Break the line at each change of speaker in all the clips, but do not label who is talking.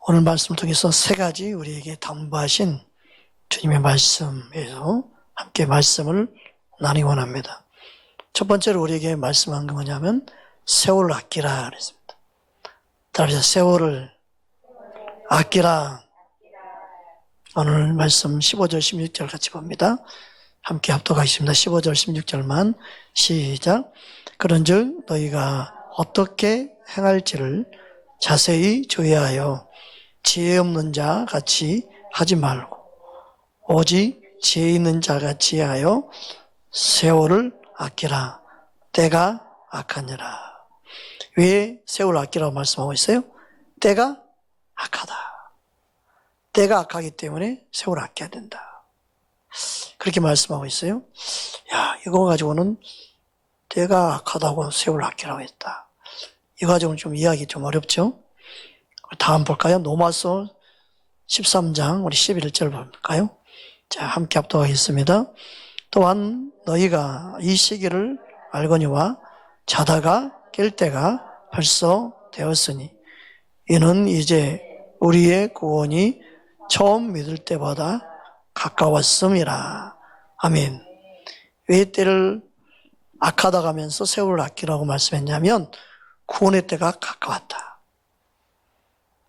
오늘 말씀을 통해서 세 가지 우리에게 당부하신 주님의 말씀에서 함께 말씀을 나누기 원합니다. 첫 번째로 우리에게 말씀한 게 뭐냐면 세월을 아끼라 그랬습니다. 따라서 세월을 아끼라. 오늘 말씀 15절 16절 같이 봅니다. 함께 합독하겠습니다. 15절 16절만 시작. 그런즉 너희가 어떻게 행할지를 자세히 주의하여 지혜 없는 자 같이 하지 말고 오직 지혜 있는 자 같이 하여 세월을 아끼라. 때가 악하니라. 왜 세월을 아끼라고 말씀하고 있어요? 때가 악하다. 때가 악하기 때문에 세월을 아껴야 된다. 그렇게 말씀하고 있어요. 야, 이거 가지고는 때가 악하다고 세월을 아끼라고 했다. 이거 가지고는 좀 이해하기 좀 어렵죠? 다음 볼까요? 로마서 13장 우리 11절 볼까요? 자, 함께 합독하겠습니다. 또한 너희가 이 시기를 알거니와 자다가 깰 때가 벌써 되었으니 이는 이제 우리의 구원이 처음 믿을 때보다 가까웠음이라. 아멘. 왜 때를 악하다 가면서 세월을 아끼라고 말씀했냐면 구원의 때가 가까웠다.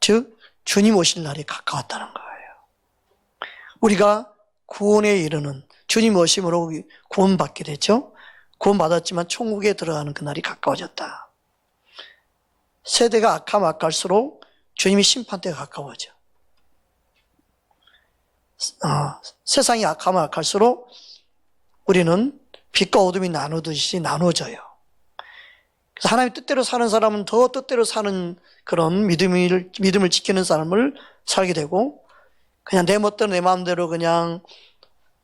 즉 주님 오실 날이 가까웠다는 거예요. 우리가 구원에 이르는 주님 오심으로 구원받게 됐죠. 구원받았지만 천국에 들어가는 그날이 가까워졌다. 세대가 악하면 악할수록 주님이 심판 때가 가까워져. 세상이 악하면 악할수록 우리는 빛과 어둠이 나누듯이 나눠져요. 그래서 하나님의 뜻대로 사는 사람은 더 뜻대로 사는 그런 믿음을 지키는 삶을 살게 되고, 그냥 내 멋대로 내 마음대로 그냥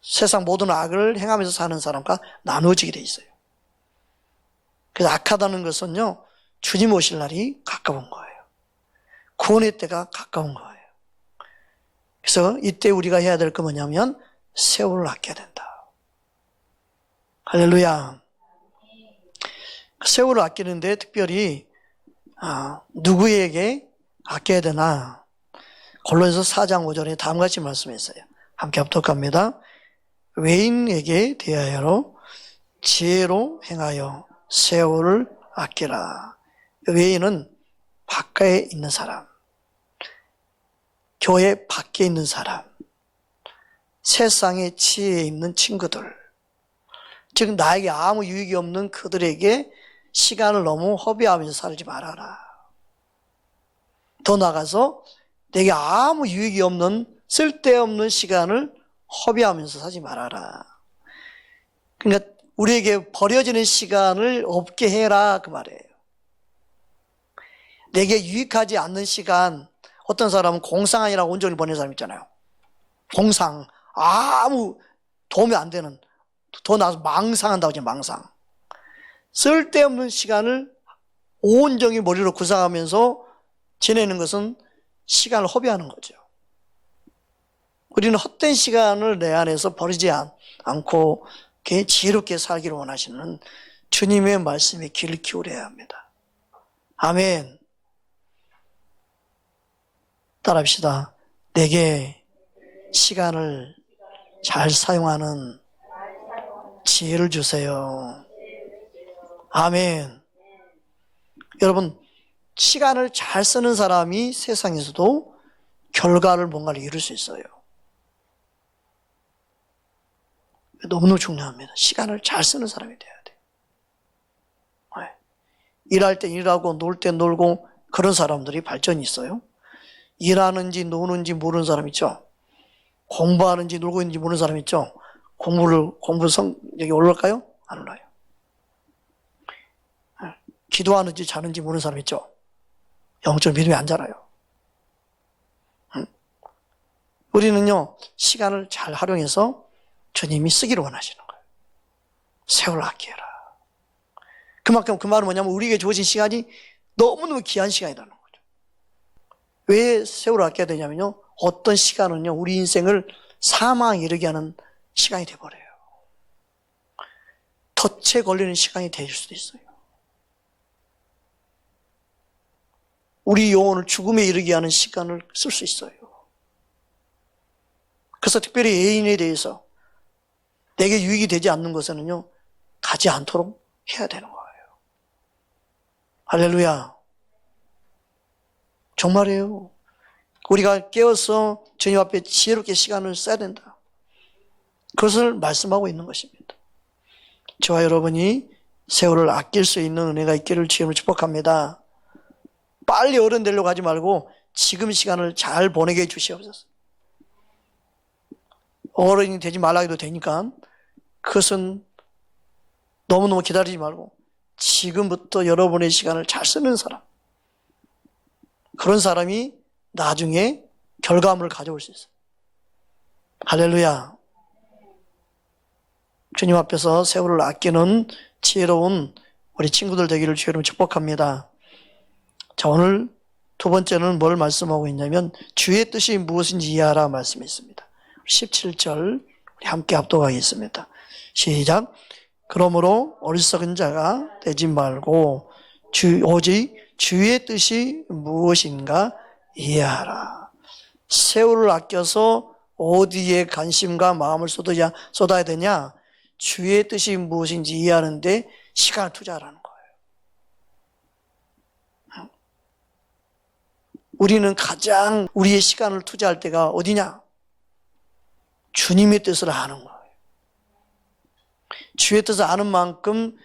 세상 모든 악을 행하면서 사는 사람과 나누어지게 돼 있어요. 그래서 악하다는 것은요, 주님 오실 날이 가까운 거예요. 구원의 때가 가까운 거예요. 그래서 이때 우리가 해야 될 거 뭐냐면 세월을 아껴야 된다. 할렐루야. 세월을 아끼는데 특별히 누구에게 아껴야 되나? 골로새서 4장 5절에 다음과 같이 말씀했어요. 함께 합독합니다. 외인에게 대하여로 지혜로 행하여 세월을 아끼라. 외인은 밖에 있는 사람, 교회 밖에 있는 사람, 세상의 지혜에 있는 친구들, 즉 나에게 아무 유익이 없는 그들에게 시간을 너무 허비하면서 살지 말아라. 더 나아가서 내게 아무 유익이 없는 쓸데없는 시간을 허비하면서 살지 말아라. 그러니까 우리에게 버려지는 시간을 없게 해라 그 말이에요. 내게 유익하지 않는 시간, 어떤 사람은 공상이라고 온종일 보내는 사람 있잖아요. 공상, 아무 도움이 안 되는, 더 나아서 망상한다고 하죠. 망상. 쓸데없는 시간을 온종일 머리로 구상하면서 지내는 것은 시간을 허비하는 거죠. 우리는 헛된 시간을 내 안에서 버리지 않고 지혜롭게 살기를 원하시는 주님의 말씀에 귀를 기울여야 합니다. 아멘. 따라합시다. 내게 시간을 잘 사용하는 지혜를 주세요. 아멘. 여러분, 시간을 잘 쓰는 사람이 세상에서도 결과를 뭔가를 이룰 수 있어요. 너무너무 중요합니다. 시간을 잘 쓰는 사람이 돼야 돼요. 일할 때 일하고 놀 때 놀고 그런 사람들이 발전이 있어요. 일하는지 노는지 모르는 사람 있죠. 공부하는지 놀고 있는지 모르는 사람 있죠. 공부 성적이 올라갈까요? 안 올라요. 기도하는지 자는지 모르는 사람 있죠. 영적 믿음이 안 자라요. 우리는요, 시간을 잘 활용해서 주님이 쓰기를 원하시는 거예요. 세월을 아끼라. 그만큼 그 말은 뭐냐면 우리에게 주어진 시간이 너무너무 귀한 시간이라는 거죠. 왜 세월을 아껴야 되냐면요, 어떤 시간은요, 우리 인생을 사망에 이르게 하는 시간이 돼버려요. 덫에 걸리는 시간이 될 수도 있어요. 우리 영혼을 죽음에 이르게 하는 시간을 쓸 수 있어요. 그래서 특별히 애인에 대해서 내게 유익이 되지 않는 것에는요, 가지 않도록 해야 되는 거예요. 할렐루야. 정말이에요. 우리가 깨어서 주님 앞에 지혜롭게 시간을 써야 된다. 그것을 말씀하고 있는 것입니다. 저와 여러분이 세월을 아낄 수 있는 은혜가 있기를 주님을 축복합니다. 빨리 어른 되려고 하지 말고 지금 시간을 잘 보내게 해 주시옵소서. 어른이 되지 말라 해도 되니까 그것은 너무너무 기다리지 말고 지금부터 여러분의 시간을 잘 쓰는 사람, 그런 사람이 나중에 결과물을 가져올 수 있어요. 할렐루야. 주님 앞에서 세월을 아끼는 지혜로운 우리 친구들 되기를 주님으로 축복합니다. 자, 오늘 두 번째는 뭘 말씀하고 있냐면 주의 뜻이 무엇인지 이해하라 말씀이 있습니다. 17절 우리 함께 합독하겠습니다. 시작. 그러므로 어리석은 자가 되지 말고 오직 주의 뜻이 무엇인가 이해하라. 세월을 아껴서 어디에 관심과 마음을 쏟아야 되냐? 주의 뜻이 무엇인지 이해하는데 시간을 투자하라는 거예요. 우리는 가장 우리의 시간을 투자할 때가 어디냐? 주님의 뜻을 아는 거예요. 주의 뜻을 아는 만큼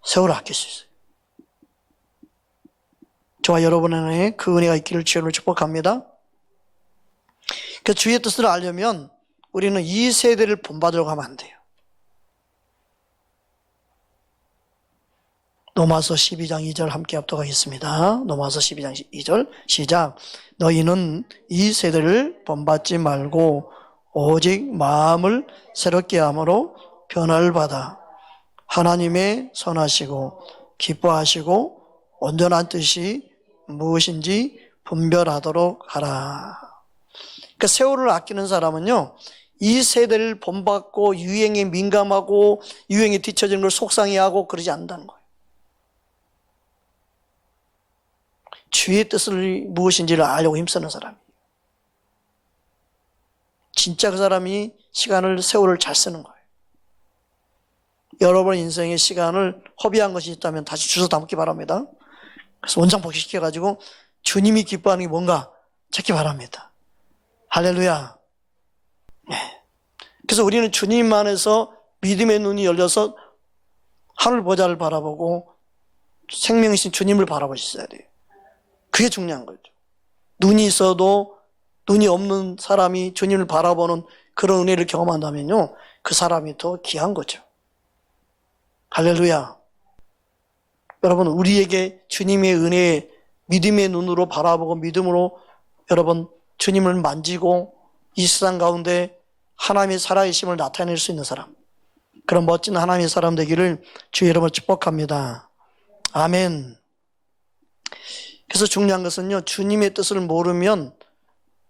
세월을 아낄 수 있어요. 저와 여러분의 그 은혜가 있기를 주님으로 축복합니다. 그 주의 뜻을 알려면 우리는 이 세대를 본받으려고 하면 안 돼요. 로마서 12장 2절 함께 합독하겠습니다. 로마서 12장 2절 시작. 너희는 이 세대를 본받지 말고 오직 마음을 새롭게 함으로 변화를 받아 하나님의 선하시고 기뻐하시고 온전한 뜻이 무엇인지 분별하도록 하라. 그러니까 세월을 아끼는 사람은요, 이 세대를 본받고 유행에 민감하고 유행에 뒤처지는 걸 속상해하고 그러지 않는다는 거예요. 주의 뜻을 무엇인지를 알려고 힘쓰는 사람이에요. 진짜 그 사람이 세월을 잘 쓰는 거예요. 여러분 인생의 시간을 허비한 것이 있다면 다시 주워 담기 바랍니다. 그래서 원장 복귀시켜가지고 주님이 기뻐하는 게 뭔가 찾기 바랍니다. 할렐루야. 네. 그래서 우리는 주님 안에서 믿음의 눈이 열려서 하늘 보좌를 바라보고 생명이신 주님을 바라볼 수 있어야 돼요. 그게 중요한 거죠. 눈이 있어도 눈이 없는 사람이 주님을 바라보는 그런 은혜를 경험한다면요, 그 사람이 더 귀한 거죠. 할렐루야. 여러분, 우리에게 주님의 은혜, 믿음의 눈으로 바라보고 믿음으로 여러분 주님을 만지고 이 세상 가운데 하나님의 살아계심을 나타낼 수 있는 사람, 그런 멋진 하나님의 사람 되기를 주 여러분을 축복합니다. 아멘. 그래서 중요한 것은요, 주님의 뜻을 모르면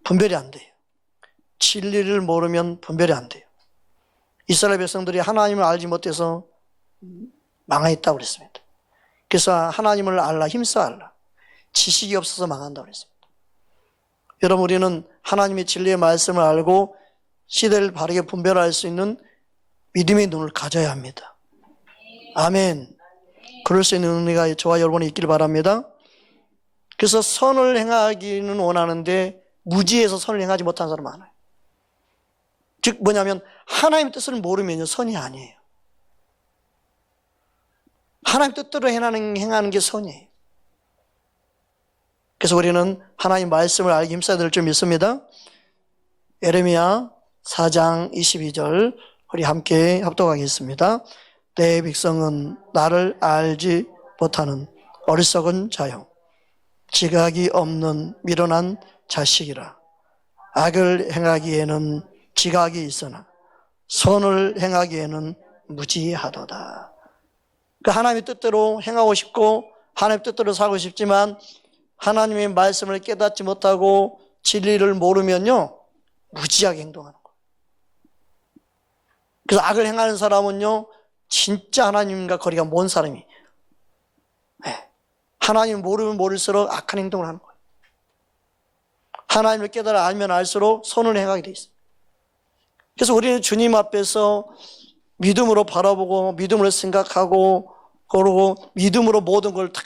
분별이 안 돼요. 진리를 모르면 분별이 안 돼요. 이스라엘 백성들이 하나님을 알지 못해서 망했다고 그랬습니다. 그래서 하나님을 알라, 힘써 알라. 지식이 없어서 망한다고 그랬습니다. 여러분, 우리는 하나님의 진리의 말씀을 알고 시대를 바르게 분별할 수 있는 믿음의 눈을 가져야 합니다. 아멘. 그럴 수 있는 은혜가 저와 여러분이 있기를 바랍니다. 그래서 선을 행하기는 원하는데 무지해서 선을 행하지 못하는 사람 많아요. 즉 뭐냐면 하나님의 뜻을 모르면 선이 아니에요. 하나님 뜻대로 행하는 게 선이에요. 그래서 우리는 하나님 말씀을 알기 힘써야 될 줄 믿습니다. 예레미야 4장 22절 우리 함께 합독하겠습니다. 내 백성은 나를 알지 못하는 어리석은 자요, 지각이 없는 미련한 자식이라. 악을 행하기에는 지각이 있으나 선을 행하기에는 무지하도다. 그 하나님의 뜻대로 행하고 싶고 하나님의 뜻대로 살고 싶지만 하나님의 말씀을 깨닫지 못하고 진리를 모르면요, 무지하게 행동하는 거예요. 그래서 악을 행하는 사람은요, 진짜 하나님과 거리가 먼 사람이. 네. 하나님을 모르면 모를수록 악한 행동을 하는 거예요. 하나님을 깨달아 알면 알수록 선을 행하게 돼 있어요. 그래서 우리는 주님 앞에서 믿음으로 바라보고 믿음으로 생각하고 그러고 믿음으로 모든 걸 다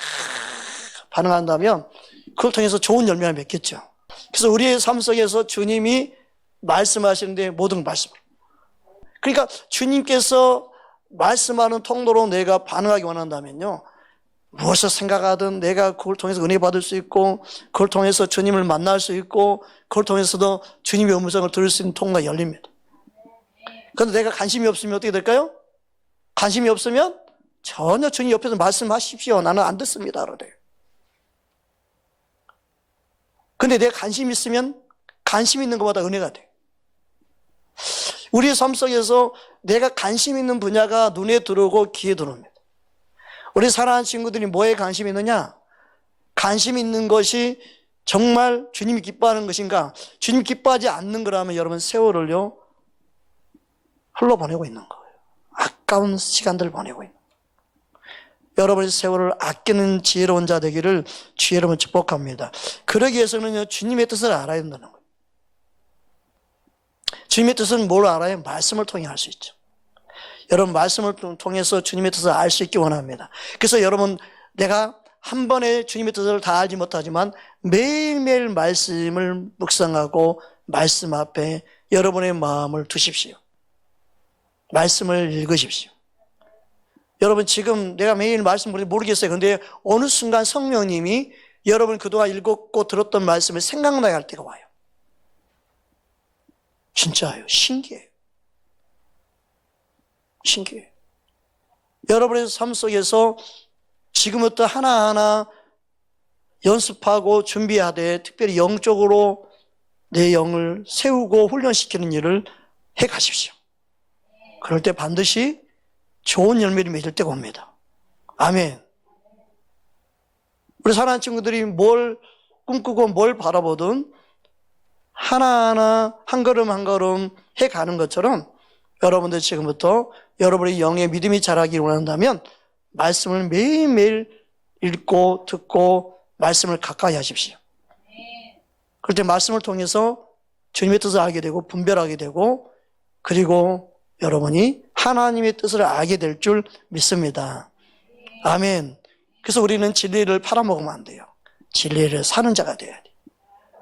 반응한다면 그걸 통해서 좋은 열매를 맺겠죠. 그래서 우리의 삶 속에서 주님이 말씀하시는데 모든 걸 말씀해요. 그러니까 주님께서 말씀하는 통로로 내가 반응하기 원한다면요, 무엇을 생각하든 내가 그걸 통해서 은혜 받을 수 있고 그걸 통해서 주님을 만날 수 있고 그걸 통해서도 주님의 음성을 들을 수 있는 통로가 열립니다. 그런데 내가 관심이 없으면 어떻게 될까요? 관심이 없으면 전혀 주님 옆에서 말씀하십시오, 나는 안 듣습니다 그래요. 근데 내가 관심이 있으면 관심 있는 것보다 은혜가 돼. 우리의 삶 속에서 내가 관심 있는 분야가 눈에 들어오고 귀에 들어옵니다. 우리 사랑하는 친구들이 뭐에 관심이 있느냐? 관심 있는 것이 정말 주님이 기뻐하는 것인가? 주님 기뻐하지 않는 거라면 여러분 세월을요 흘러보내고 있는 거예요. 아까운 시간들을 보내고 있는 거예요. 여러분의 세월을 아끼는 지혜로운 자 되기를 주의 이름으로 축복합니다. 그러기 위해서는요 주님의 뜻을 알아야 된다는 거예요. 주님의 뜻은 뭘 알아요? 말씀을 통해 알 수 있죠. 여러분 말씀을 통해서 주님의 뜻을 알 수 있기 원합니다. 그래서 여러분 내가 한 번에 주님의 뜻을 다 알지 못하지만 매일매일 말씀을 묵상하고 말씀 앞에 여러분의 마음을 두십시오. 말씀을 읽으십시오. 여러분 지금 내가 매일 말씀을 모르겠어요. 그런데 어느 순간 성령님이 여러분 그동안 읽었고 들었던 말씀을 생각나게 할 때가 와요. 진짜예요. 신기해요. 신기해요. 여러분의 삶 속에서 지금부터 하나하나 연습하고 준비하되 특별히 영적으로 내 영을 세우고 훈련시키는 일을 해 가십시오. 그럴 때 반드시 좋은 열매를 맺을 때가 옵니다. 아멘. 우리 사랑하는 친구들이 뭘 꿈꾸고 뭘 바라보든 하나하나 한 걸음 한 걸음 해가는 것처럼 여러분들 지금부터 여러분의 영의 믿음이 자라기를 원한다면 말씀을 매일매일 읽고 듣고 말씀을 가까이 하십시오. 그럴 때 말씀을 통해서 주님의 뜻을 알게 되고 분별하게 되고 그리고 여러분이 하나님의 뜻을 알게 될 줄 믿습니다. 아멘. 그래서 우리는 진리를 팔아먹으면 안 돼요. 진리를 사는 자가 돼야 돼요.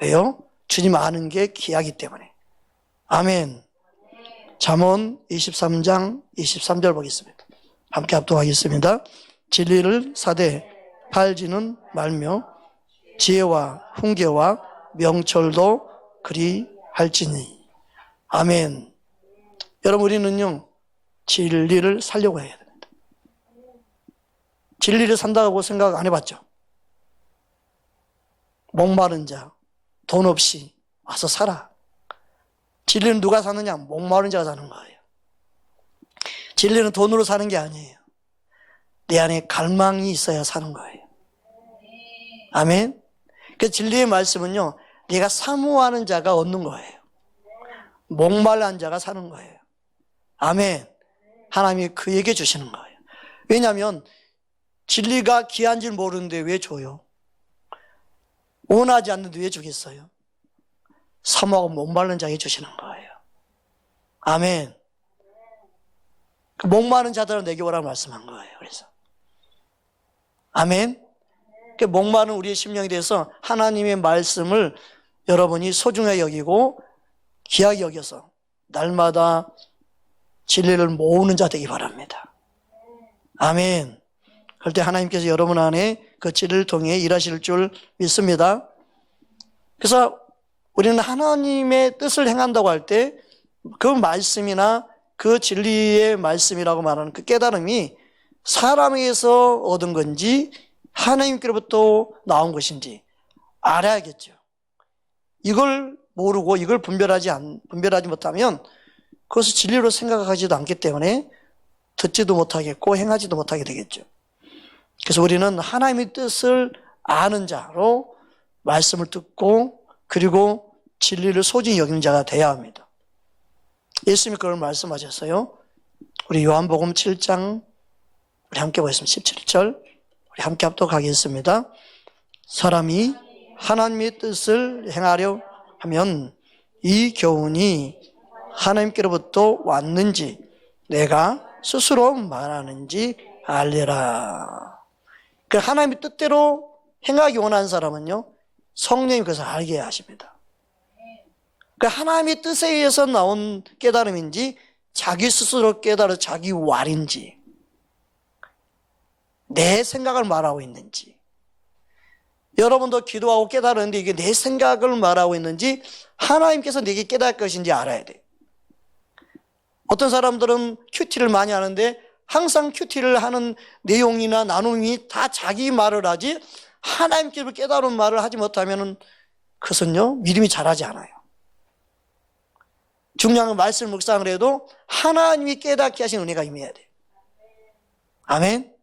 왜요? 주님 아는 게 귀하기 때문에. 아멘. 잠언 23장 23절 보겠습니다. 함께 합독하겠습니다. 진리를 사되 팔지는 말며 지혜와 훈계와 명철도 그리 할지니. 아멘. 여러분 우리는요 진리를 살려고 해야 됩니다. 진리를 산다고 생각 안 해봤죠? 목마른 자, 돈 없이 와서 살아. 진리는 누가 사느냐? 목마른 자가 사는 거예요. 진리는 돈으로 사는 게 아니에요. 내 안에 갈망이 있어야 사는 거예요. 아멘. 그 진리의 말씀은요 내가 사모하는 자가 얻는 거예요. 목말란 자가 사는 거예요. 아멘. 하나님이 그에게 주시는 거예요. 왜냐하면 진리가 귀한 줄 모르는데 왜 줘요? 원하지 않는데 왜 주겠어요? 사모하고 목마른 자에게 주시는 거예요. 아멘. 그 목마른 자들은 내게 오라고 말씀한 거예요. 그래서 아멘. 그 목마른 우리의 심령에 대해서 하나님의 말씀을 여러분이 소중하게 여기고 귀하게 여겨서 날마다 진리를 모으는 자 되기 바랍니다. 아멘. 그럴 때 하나님께서 여러분 안에 그 진리를 통해 일하실 줄 믿습니다. 그래서 우리는 하나님의 뜻을 행한다고 할 때 그 말씀이나 그 진리의 말씀이라고 말하는 그 깨달음이 사람에게서 얻은 건지 하나님께로부터 나온 것인지 알아야겠죠. 이걸 모르고 이걸 분별하지 못하면 그것을 진리로 생각하지도 않기 때문에 듣지도 못하겠고 행하지도 못하게 되겠죠. 그래서 우리는 하나님의 뜻을 아는 자로 말씀을 듣고 그리고 진리를 소중히 여기는 자가 되어야 합니다. 예수님이 그걸 말씀하셨어요. 우리 요한복음 7장 우리 함께 보겠습니다. 17절 우리 함께 합독하겠습니다. 사람이 하나님의 뜻을 행하려 하면 이 교훈이 하나님께로부터 왔는지 내가 스스로 말하는지 알리라. 그 하나님의 뜻대로 행하기 원하는 사람은요, 성령이 그것을 알게 하십니다. 그 하나님의 뜻에 의해서 나온 깨달음인지 자기 스스로 깨달아 자기 말인지 내 생각을 말하고 있는지, 여러분도 기도하고 깨달았는데 이게 내 생각을 말하고 있는지 하나님께서 내게 깨달을 것인지 알아야 돼요. 어떤 사람들은 큐티를 많이 하는데 항상 큐티를 하는 내용이나 나눔이 다 자기 말을 하지 하나님께로 깨달은 말을 하지 못하면 그것은요, 믿음이 자라지 않아요. 중요한 건 말씀 묵상을 해도 하나님이 깨닫게 하신 은혜가 임해야 돼요. 아멘.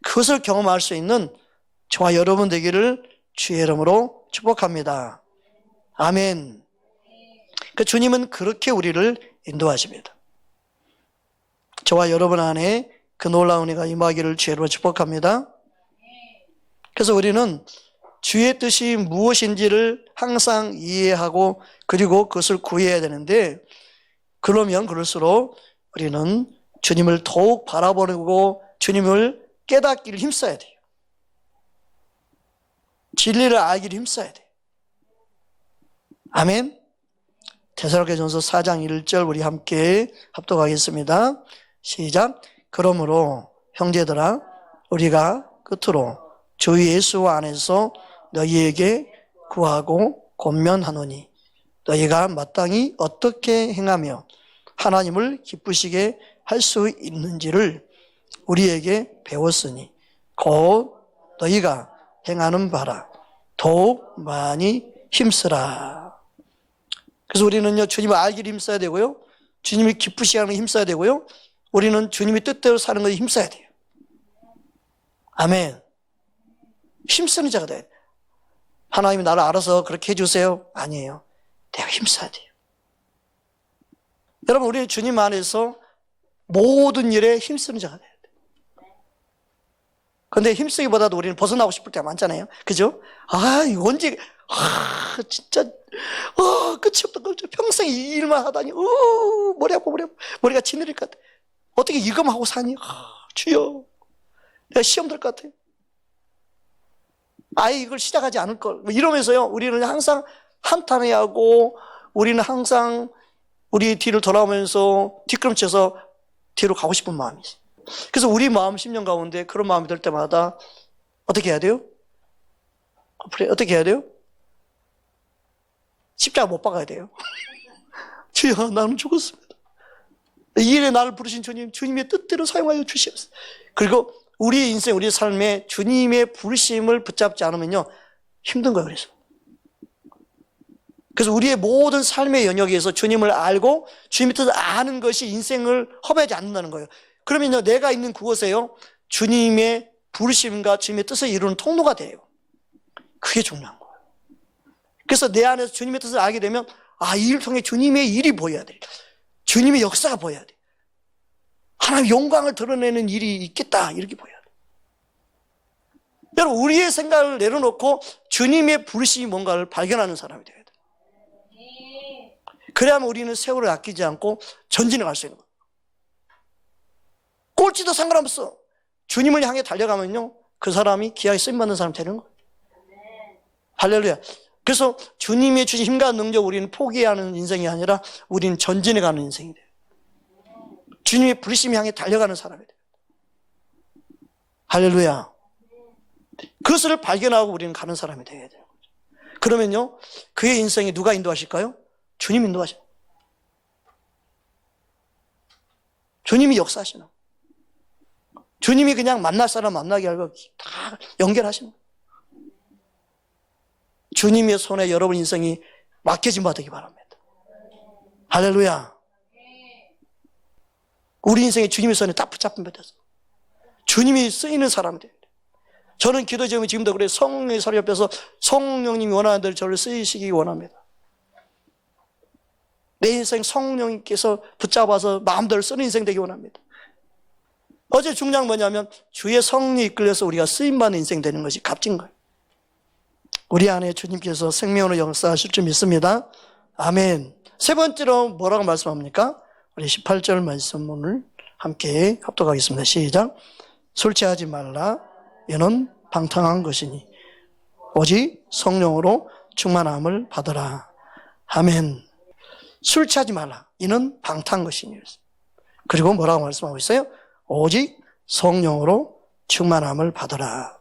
그것을 경험할 수 있는 저와 여러분 되기를 주의 이름으로 축복합니다. 아멘. 그 주님은 그렇게 우리를 인도하십니다. 저와 여러분 안에 그 놀라운 은혜가 임하기를 주의 이름으로 축복합니다. 그래서 우리는 주의 뜻이 무엇인지를 항상 이해하고 그리고 그것을 구해야 되는데, 그러면 그럴수록 우리는 주님을 더욱 바라보고 주님을 깨닫기를 힘써야 돼요. 진리를 알기를 힘써야 돼요. 아멘. 데살로니가전서 4장 1절 우리 함께 합독하겠습니다. 시작. 그러므로 형제들아 우리가 끝으로 주 예수 안에서 너희에게 구하고 권면하노니 너희가 마땅히 어떻게 행하며 하나님을 기쁘시게 할 수 있는지를 우리에게 배웠으니 곧 너희가 행하는 바라 더욱 많이 힘쓰라. 그래서 우리는요, 주님을 알기를 힘써야 되고요, 주님을 기쁘시게 하는 걸 힘써야 되고요, 우리는 주님의 뜻대로 사는 것에 힘써야 돼요. 아멘. 힘쓰는 자가 돼야 돼요. 하나님이 나를 알아서 그렇게 해주세요. 아니에요. 내가 힘써야 돼요. 여러분, 우리는 주님 안에서 모든 일에 힘쓰는 자가 돼야 돼요. 그런데 힘쓰기보다도 우리는 벗어나고 싶을 때가 많잖아요. 그죠? 이거 언제, 진짜, 끝이 없다. 평생 이 일만 하다니, 머리 아파, 머리가 지내릴 것 같아. 어떻게 이것만 하고 사니? 주여. 내가 시험 들 것 같아. 아예 이걸 시작하지 않을 걸. 이러면서요, 우리는 항상 한탄해야 하고, 우리는 항상 우리 뒤를 돌아오면서 뒷걸음쳐서 뒤로 가고 싶은 마음이 있어요. 그래서 우리 마음, 심령 가운데 그런 마음이 들 때마다 어떻게 해야 돼요? 어떻게 해야 돼요? 십자가 못 박아야 돼요. 주여, 나는 죽었습니다. 이 일에 나를 부르신 주님, 주님의 뜻대로 사용하여 주시옵소서. 그리고 우리 인생, 우리 삶에 주님의 부르심을 붙잡지 않으면요, 힘든 거예요. 그래서 우리의 모든 삶의 영역에서 주님을 알고 주님의 뜻을 아는 것이 인생을 허비하지 않는다는 거예요. 그러면요, 내가 있는 그곳에요, 주님의 부르심과 주님의 뜻을 이루는 통로가 돼요. 그게 중요한 거예요. 그래서 내 안에서 주님의 뜻을 알게 되면, 이 일을 통해 주님의 일이 보여야 돼. 주님의 역사가 보여야 돼. 하나님의 영광을 드러내는 일이 있겠다, 이렇게 보여야 돼. 여러분, 우리의 생각을 내려놓고 주님의 부르심이 뭔가를 발견하는 사람이 돼야 돼. 그래야만 우리는 세월을 아끼지 않고 전진해 갈 수 있는 거예요. 꼴찌도 상관없어. 주님을 향해 달려가면요, 그 사람이 귀하게 쓰임받는 사람이 되는 거예요. 할렐루야. 그래서 주님의 주신 힘과 능력, 우리는 포기하는 인생이 아니라 우리는 전진해 가는 인생이 돼요. 주님의 부르심 향해 달려가는 사람이 돼요. 할렐루야. 그것을 발견하고 우리는 가는 사람이 되어야 돼요. 그러면요, 그의 인생에 누가 인도하실까요? 주님 인도하셔요. 주님이 역사하시는 거예요. 주님이 그냥 만날 사람 만나게 하고 다 연결하시는 거예요. 주님의 손에 여러분 인생이 맡겨진 바 되기 바랍니다. 할렐루야. 우리 인생이 주님의 손에 딱 붙잡힌 바 되어서 주님이 쓰이는 사람이 돼요. 저는 기도 제목이 지금도 그래요. 성령의 소리 옆에서 성령님이 원하는 대로 저를 쓰이시기 원합니다. 내 인생 성령님께서 붙잡아서 마음대로 쓰는 인생 되기 원합니다. 어제 중요한 뭐냐면 주의 성령이 이끌려서 우리가 쓰임받는 인생 되는 것이 값진 거예요. 우리 안에 주님께서 생명으로 역사하실 줄 믿습니다. 아멘. 세 번째로 뭐라고 말씀합니까? 우리 18절 말씀을 함께 합독하겠습니다. 시작. 술 취하지 말라. 이는 방탕한 것이니 오직 성령으로 충만함을 받으라. 아멘. 술 취하지 말라. 이는 방탕한 것이니. 그리고 뭐라고 말씀하고 있어요? 오직 성령으로 충만함을 받으라.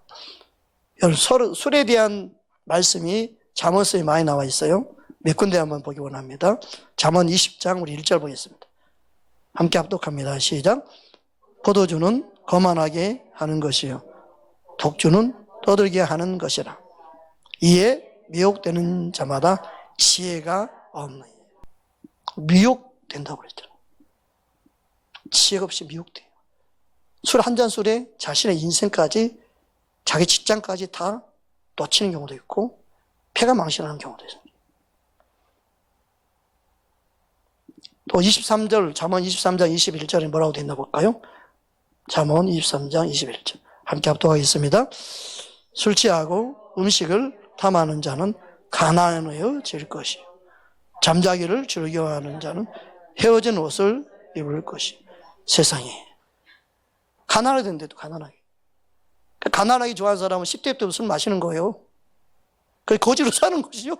여러분, 술에 대한 말씀이 잠언서에 많이 나와 있어요. 몇 군데 한번 보기 원합니다. 잠언 20장 우리 1절 보겠습니다. 함께 합독합니다. 시작. 포도주는 거만하게 하는 것이요 독주는 떠들게 하는 것이라. 이에 미혹되는 자마다 지혜가 없느니. 미혹된다고 그랬잖아요. 지혜가 없이 미혹돼요. 술 한 잔 술에 자신의 인생까지 자기 직장까지 다 놓치는 경우도 있고 폐가 망신하는 경우도 있어요. 또 23절 잠언 23장 21절에 뭐라고 되어 있나 볼까요? 잠언 23장 21절 함께 합독하겠습니다. 술 취하고 음식을 탐하는 자는 가난해질 것이요 잠자기를 즐겨하는 자는 헤어진 옷을 입을 것이요 세상에 가난하게 된대도 가난하게. 가난하게 좋아하는 사람은 10대 때부터 술 마시는 거예요. 그게 거지로 사는 것이요.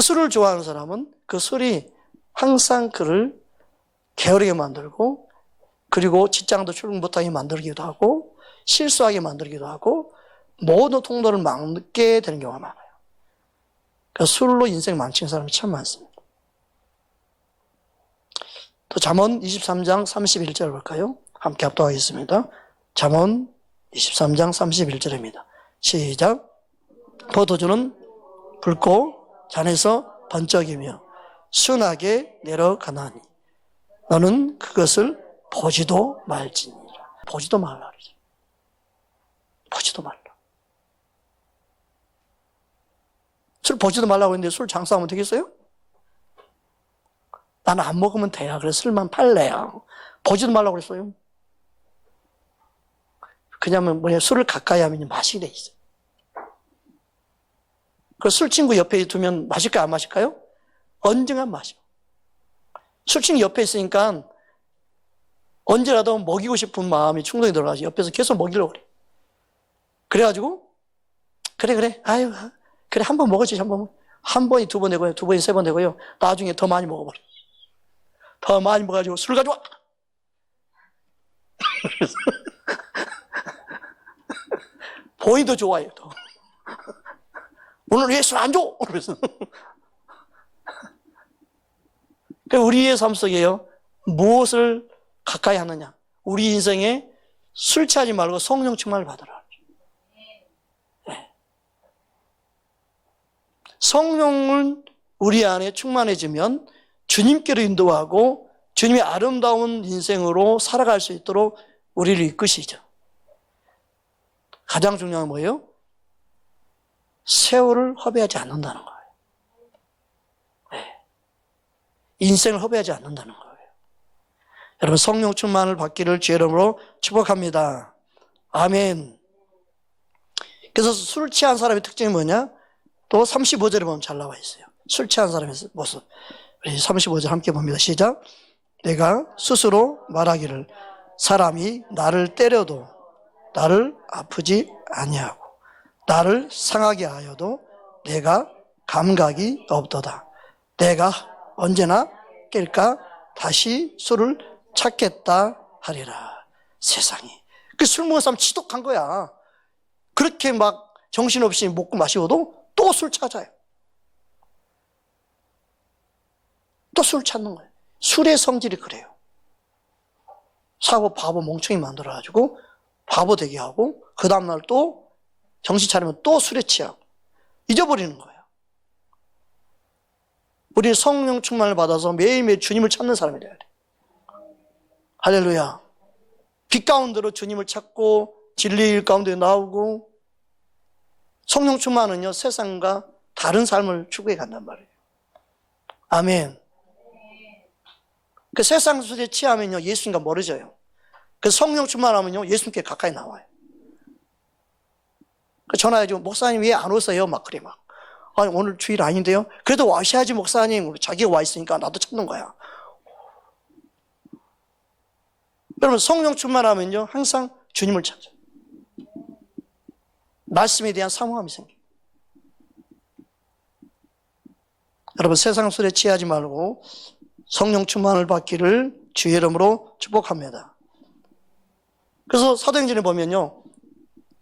술을 좋아하는 사람은 그 술이 항상 그를 게으르게 만들고 그리고 직장도 출근 못하게 만들기도 하고 실수하게 만들기도 하고 모든 통로를 막게 되는 경우가 많아요. 그 술로 인생 망치는 사람이 참 많습니다. 또 잠언 23장 31절 볼까요? 함께 합독하겠습니다. 잠언 23장 31절입니다. 시작. 포도주는 붉고 잔에서 번쩍이며 순하게 내려가나니 너는 그것을 보지도 말지니라. 보지도 말라 그러죠. 보지도 말라. 술 보지도 말라고 했는데 술 장사하면 되겠어요? 나는 안 먹으면 돼요. 그래서 술만 팔래요. 보지도 말라고 그랬어요. 그냥 술을 가까이 하면 맛이 돼 있어요. 그 술친구 옆에 두면 마실까요? 안 마실까요? 언젠간 마셔. 술친구 옆에 있으니까 언제라도 먹이고 싶은 마음이 충동이 들어가서 옆에서 계속 먹이려고 그래. 그래가지고 그래 아유 그래 한 번 먹었지 한 번이 두 번 되고요 두 번이 세 번 되고요 나중에 더 많이 먹어버려. 더 많이 먹어가지고 술 가져와. 본인도 좋아해요. 더. 오늘 왜 술 안 줘? 그래서 우리의 삶 속에요 무엇을 가까이 하느냐? 우리 인생에 술 취하지 말고 성령 충만을 받으라. 네. 성령은 우리 안에 충만해지면 주님께로 인도하고 주님의 아름다운 인생으로 살아갈 수 있도록 우리를 이끄시죠. 가장 중요한 건 뭐예요? 세월을 허비하지 않는다는 거예요. 네. 인생을 허비하지 않는다는 거예요. 여러분 성령 충만을 받기를 주의 이름으로 축복합니다. 아멘. 그래서 술 취한 사람의 특징이 뭐냐? 또 35절에 보면 잘 나와 있어요. 술 취한 사람의 모습. 우리 35절 함께 봅니다. 시작. 내가 스스로 말하기를 사람이 나를 때려도 나를 아프지 아니하고 나를 상하게 하여도 내가 감각이 없도다. 내가 언제나 깰까 다시 술을 찾겠다 하리라. 세상에. 그 술 먹은 사람 지독한 거야. 그렇게 막 정신없이 먹고 마시고도 또 술 찾아요. 또 술 찾는 거예요. 술의 성질이 그래요. 사고 바보 멍청이 만들어가지고 바보 되게 하고 그 다음날 또 정신 차리면 또 술에 취하고 잊어버리는 거예요. 우리 성령 충만을 받아서 매일매일 주님을 찾는 사람이 돼야 돼. 할렐루야. 빛 가운데로 주님을 찾고 진리의 가운데 나오고 성령 충만은요 세상과 다른 삶을 추구해 간단 말이에요. 아멘. 그 세상 술에 취하면요, 예수님과 멀어져요. 그 성령 충만하면요, 예수님께 가까이 나와요. 전화해줘. 목사님 왜 안 오세요? 막 그래, 막. 아니, 오늘 주일 아닌데요? 그래도 와셔야지, 목사님. 자기가 와 있으니까 나도 찾는 거야. 여러분, 성령 충만하면요, 항상 주님을 찾아요. 말씀에 대한 사모함이 생겨요. 여러분, 세상 술에 취하지 말고 성령 충만을 받기를 주의 이름으로 축복합니다. 그래서 사도행전에 보면요,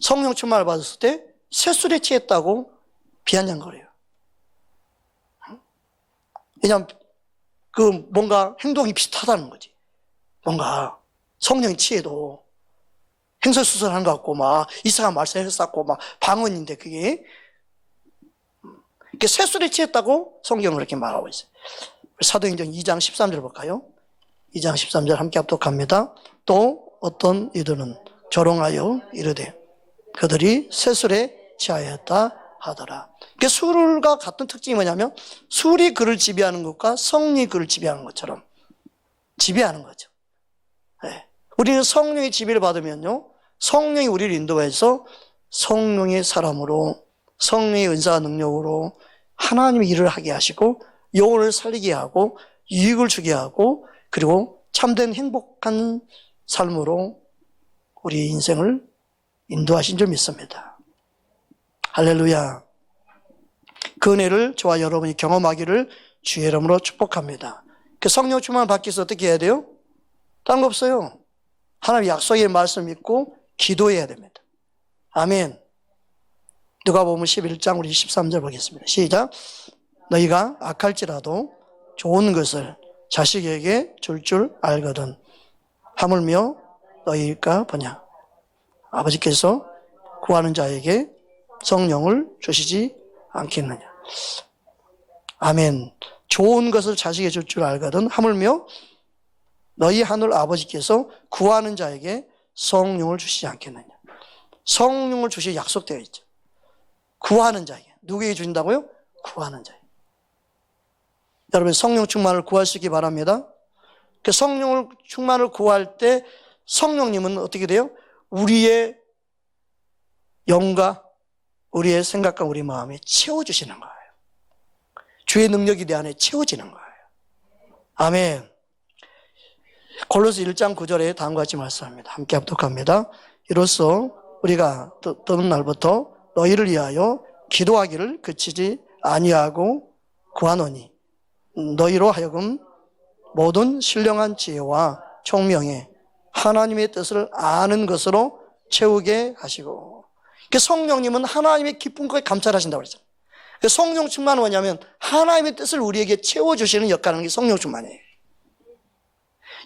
성령 충만을 받았을 때 쇠술에 취했다고 비아냥거려요. 왜냐하면 그 뭔가 행동이 비슷하다는 거지. 뭔가 성령이 취해도 행설수설한 것 같고 막 이상한 말씀을 했었고 막 방언인데 그게 쇠술에 취했다고 성경은 그렇게 말하고 있어요. 사도행전 2장 13절 볼까요? 2장 13절 함께 합독합니다. 또 어떤 이들은 조롱하여 이르되 그들이 쇠술에 취하였다 하더라. 술과 같은 특징이 뭐냐면 술이 그를 지배하는 것과 성령이 그를 지배하는 것처럼 지배하는 거죠. 네. 우리는 성령의 지배를 받으면요, 성령이 우리를 인도해서 성령의 사람으로 성령의 은사와 능력으로 하나님의 일을 하게 하시고 영혼을 살리게 하고 유익을 주게 하고 그리고 참된 행복한 삶으로 우리 인생을 인도하신 줄 믿습니다. 할렐루야. 그 은혜를 저와 여러분이 경험하기를 주의 이름으로 축복합니다. 그 성령 충만을 받기 위해서 어떻게 해야 돼요? 다른 거 없어요. 하나님의 약속의 말씀 믿고 기도해야 됩니다. 아멘. 누가복음 11장 우리 13절 보겠습니다. 시작. 너희가 악할지라도 좋은 것을 자식에게 줄 알거든 하물며 너희가 뭐냐? 아버지께서 구하는 자에게 성령을 주시지 않겠느냐. 아멘. 좋은 것을 자식에게 줄 알거든 하물며 너희 하늘 아버지께서 구하는 자에게 성령을 주시지 않겠느냐. 성령을 주시 약속되어 있죠. 구하는 자에게. 누구에게 주신다고요? 구하는 자에게. 여러분 성령 충만을 구할 수 있기 바랍니다. 그 성령을 충만을 구할 때 성령님은 어떻게 돼요? 우리의 영과 우리의 생각과 우리 마음에 채워주시는 거예요. 주의 능력이 내 안에 채워지는 거예요. 아멘. 골로새 1장 9절에 다음과 같이 말씀합니다. 함께 합독합니다. 이로써 우리가 떠는 날부터 너희를 위하여 기도하기를 그치지 아니하고 구하노니 너희로 하여금 모든 신령한 지혜와 총명에 하나님의 뜻을 아는 것으로 채우게 하시고. 성령님은 하나님의 기쁜 것을 감찰하신다고 그랬잖아요. 성령 충만은 뭐냐면 하나님의 뜻을 우리에게 채워주시는 역할을 하는 게 성령 충만이에요.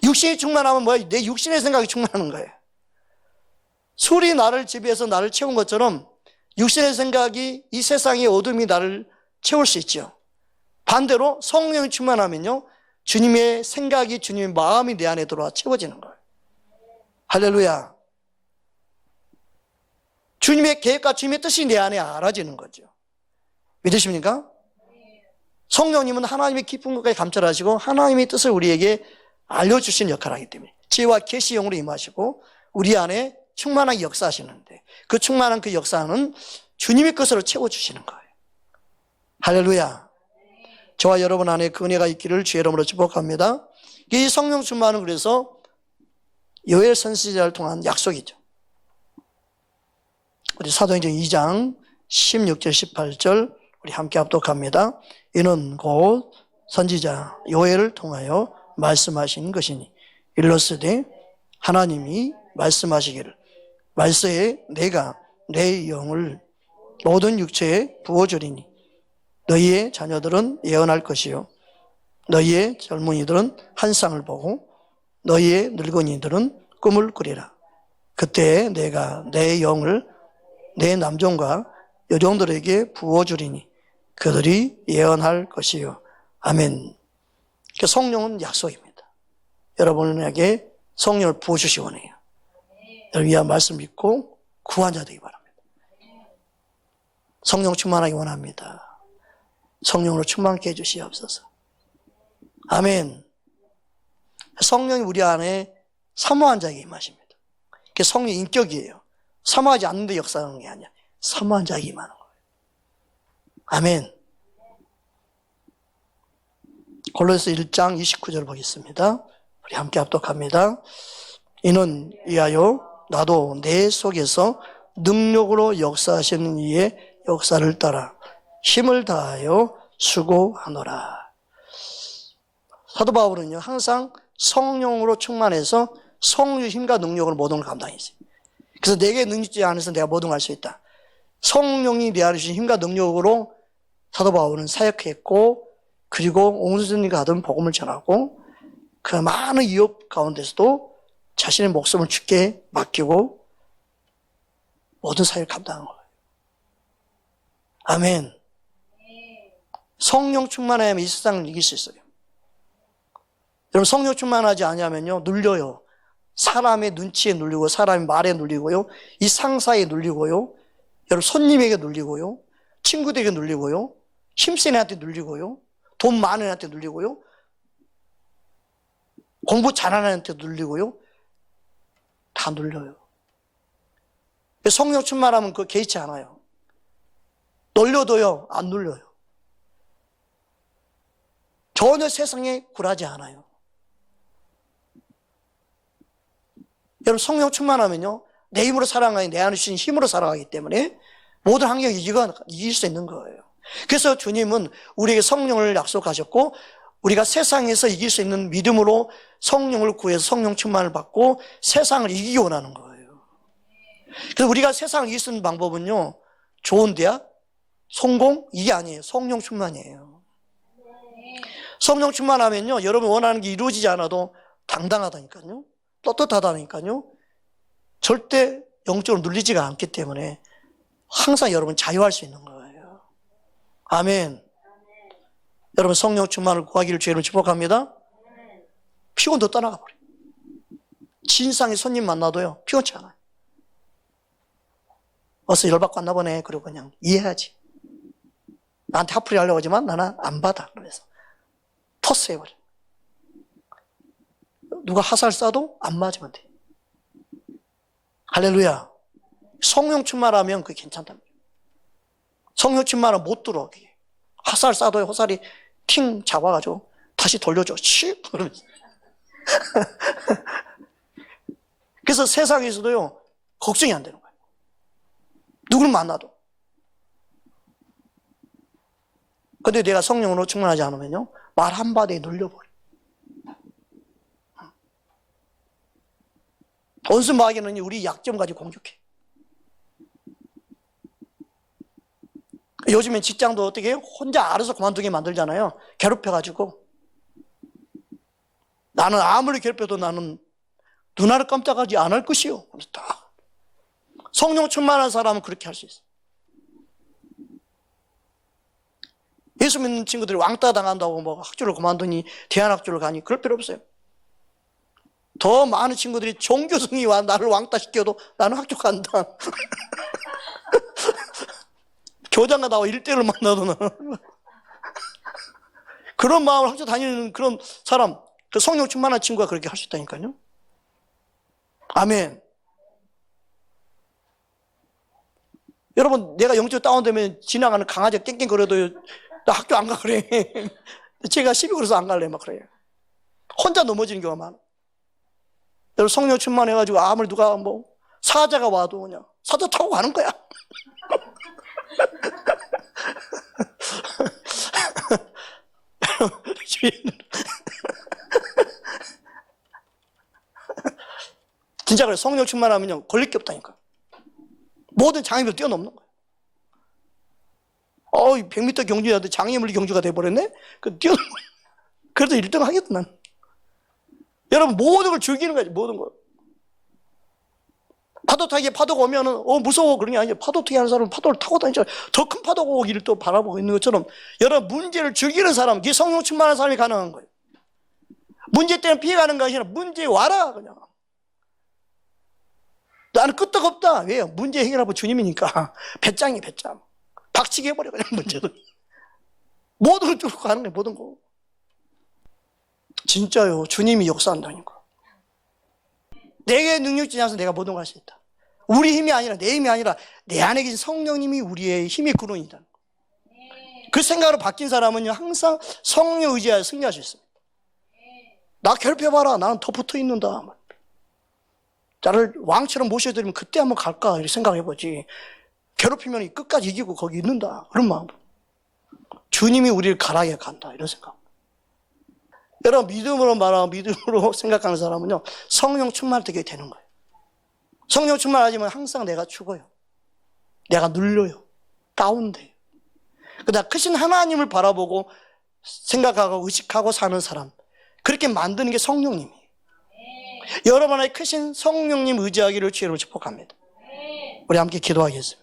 육신이 충만하면 뭐야? 내 육신의 생각이 충만하는 거예요. 술이 나를 지배해서 나를 채운 것처럼 육신의 생각이 이 세상의 어둠이 나를 채울 수 있죠. 반대로 성령이 충만하면요, 주님의 생각이 주님의 마음이 내 안에 들어와 채워지는 거예요. 할렐루야. 주님의 계획과 주님의 뜻이 내 안에 알아지는 거죠. 믿으십니까? 성령님은 하나님의 깊은 것까지 감찰하시고 하나님의 뜻을 우리에게 알려주시는 역할을 하기 때문에 지혜와 계시형으로 임하시고 우리 안에 충만하게 역사하시는데 그 충만한 그 역사는 주님의 것으로 채워주시는 거예요. 할렐루야. 저와 여러분 안에 그 은혜가 있기를 주의 이름으로 축복합니다. 이 성령 충만은 그래서 요엘 선지자를 통한 약속이죠. 우리 사도행전 2장 16절 18절 우리 함께 합독합니다. 이는 곧 선지자 요엘을 통하여 말씀하신 것이니 일러스되 하나님이 말씀하시기를 말세에 내가 내 영을 모든 육체에 부어주리니 너희의 자녀들은 예언할 것이요 너희의 젊은이들은 환상을 보고 너희의 늙은이들은 꿈을 꾸리라. 그때 내가 내 영을 내 남종과 여종들에게 부어주리니 그들이 예언할 것이요. 아멘. 성령은 약속입니다. 여러분에게 성령을 부어주시기 원해요. 여러분 이 말씀 믿고 구한 자 되기 바랍니다. 성령 충만하기 원합니다. 성령으로 충만케 해주시옵소서. 아멘. 성령이 우리 안에 사모한 자에게 임하십니다. 그게 성령의 인격이에요. 사모하지 않는데 역사하는 게 아니야. 사모한 자에게 임하는 거예요. 아멘. 골로새 1장 29절 보겠습니다. 우리 함께 합독합니다. 이는 이하여 나도 내 속에서 능력으로 역사하시는 이의 역사를 따라 힘을 다하여 수고하노라. 사도 바울은요, 항상 성령으로 충만해서 성령의 힘과 능력으로 모든 걸 감당했어요. 그래서 내게 능력지 안에서 내가 모든 걸 할 수 있다. 성령이 내 안에 주신 힘과 능력으로 사도 바울은 사역했고, 그리고 온 세상에 가던 복음을 전하고, 그 많은 위협 가운데서도 자신의 목숨을 주께 맡기고 모든 사역을 감당한 거예요. 아멘. 성령 충만하면 이 세상을 이길 수 있어요. 여러분, 성령 충만하지 않으면요, 눌려요. 사람의 눈치에 눌리고, 사람의 말에 눌리고요, 이 상사에 눌리고요, 여러분 손님에게 눌리고요, 친구들에게 눌리고요, 힘센 애한테 눌리고요, 돈 많은 애한테 눌리고요, 공부 잘하는 애한테 눌리고요, 다 눌려요. 성령 충만하면 그거 개의치 않아요. 놀려도요, 안 눌려요. 전혀 세상에 굴하지 않아요. 여러분, 성령 충만하면요, 내 힘으로 살아가니, 내 안에 주신 힘으로 살아가기 때문에 모든 환경을 이길 수 있는 거예요. 그래서 주님은 우리에게 성령을 약속하셨고, 우리가 세상에서 이길 수 있는 믿음으로 성령을 구해서 성령 충만을 받고 세상을 이기기 원하는 거예요. 그래서 우리가 세상을 이길 수 있는 방법은요, 좋은 대학, 성공, 이게 아니에요. 성령 충만이에요. 성령 충만하면요, 여러분 원하는 게 이루어지지 않아도 당당하다니까요, 떳떳하다니까요, 절대 영적으로 눌리지가 않기 때문에 항상 여러분 자유할 수 있는 거예요. 아멘. 여러분, 성령 충만을 구하기를 주의로 축복합니다. 피곤도 떠나가 버려요. 진상의 손님 만나도요, 피곤치 않아요. 어서 열받고 왔나 보네. 그리고 그냥 이해하지. 나한테 화풀이 하려고 하지만 나는 안 받아. 그러면서 토스해버려. 누가 화살 쏴도 안 맞으면 돼. 할렐루야. 성령 충만하면 그게 괜찮답니다. 성령 충만하면 못 들어오게. 화살 쏴도 화살이 팅 잡아가지고 다시 돌려줘. 치! 그러면서. 그래서 세상에서도요, 걱정이 안 되는 거예요. 누구를 만나도. 근데 내가 성령으로 충만하지 않으면요, 말 한마디에 눌려버려. 원수 마귀는 우리 약점 가지고 공격해. 요즘엔 직장도 어떻게 해요? 혼자 알아서 그만두게 만들잖아요. 괴롭혀가지고. 나는 아무리 괴롭혀도 나는 눈알을 깜짝하지 않을 것이요. 딱. 성령 충만한 사람은 그렇게 할 수 있어요. 예수 믿는 친구들이 왕따 당한다고 뭐 학교를 그만두니 대안학교를 가니 그럴 필요 없어요. 더 많은 친구들이 종교성이 와 나를 왕따시켜도 나는 학교 간다. 교장가 나와 1대1로 만나도 나는. 그런 마음을 학교 다니는 그런 사람, 그 성령 충만한 친구가 그렇게 할 수 있다니까요. 아멘. 여러분, 내가 영적 다운되면 지나가는 강아지가 깽깽거려도 나 학교 안 가 그래. 제가 시비 걸어서 안 갈래 막 그래요. 혼자 넘어지는 경우가 많아. 여러분, 성령 충만해가지고 아무리 누가 뭐 사자가 와도 그냥 사자 타고 가는 거야. 진짜 그래. 성령 충만하면요, 걸릴 게 없다니까. 모든 장애물을 뛰어넘는 거예요. 100m 경주였는데 장애물 경주가 돼버렸네? 그래도 1등 하겠다, 난. 여러분, 모든 걸 즐기는 거지, 모든 걸. 파도 타기에 파도가 오면은, 무서워. 그런 게 아니죠. 파도 타기 하는 사람은 파도를 타고 다니죠. 더 큰 파도가 오기를 또 바라보고 있는 것처럼, 여러분, 문제를 즐기는 사람, 이게 성령 충만한 사람이 가능한 거예요. 문제 때문에 피해가는 것이 아니라, 문제에 와라, 그냥. 나는 끄떡없다. 왜요? 문제 해결하고 주님이니까. 배짱이 배짱. 박치게 해버려, 그냥 문제도. 모든 걸 뚫고 가는 거예요, 모든 거. 진짜요. 주님이 역사한다니까. 내게 능력지 않아서 내가 모든 걸 할 수 있다. 우리 힘이 아니라, 내 힘이 아니라 내 안에 계신 성령님이 우리의 힘의 근원이다. 그 생각으로 바뀐 사람은요, 항상 성령 의지하여 승리할 수 있습니다. 나 괴롭혀봐라. 나는 더 붙어 있는다. 나를 왕처럼 모셔드리면 그때 한번 갈까? 이렇게 생각해보지. 괴롭히면 끝까지 이기고 거기 있는다. 그런 마음. 주님이 우리를 가라게 간다. 이런 생각. 여러분, 믿음으로 말하고 믿음으로 생각하는 사람은요, 성령 충만되게 되는 거예요. 성령 충만하지만 항상 내가 죽어요. 내가 눌려요. 다운돼요. 그러다 크신 하나님을 바라보고 생각하고 의식하고 사는 사람, 그렇게 만드는 게 성령님이에요. 여러분 안에 크신 성령님 의지하기를 주의로 축복합니다. 우리 함께 기도하겠습니다.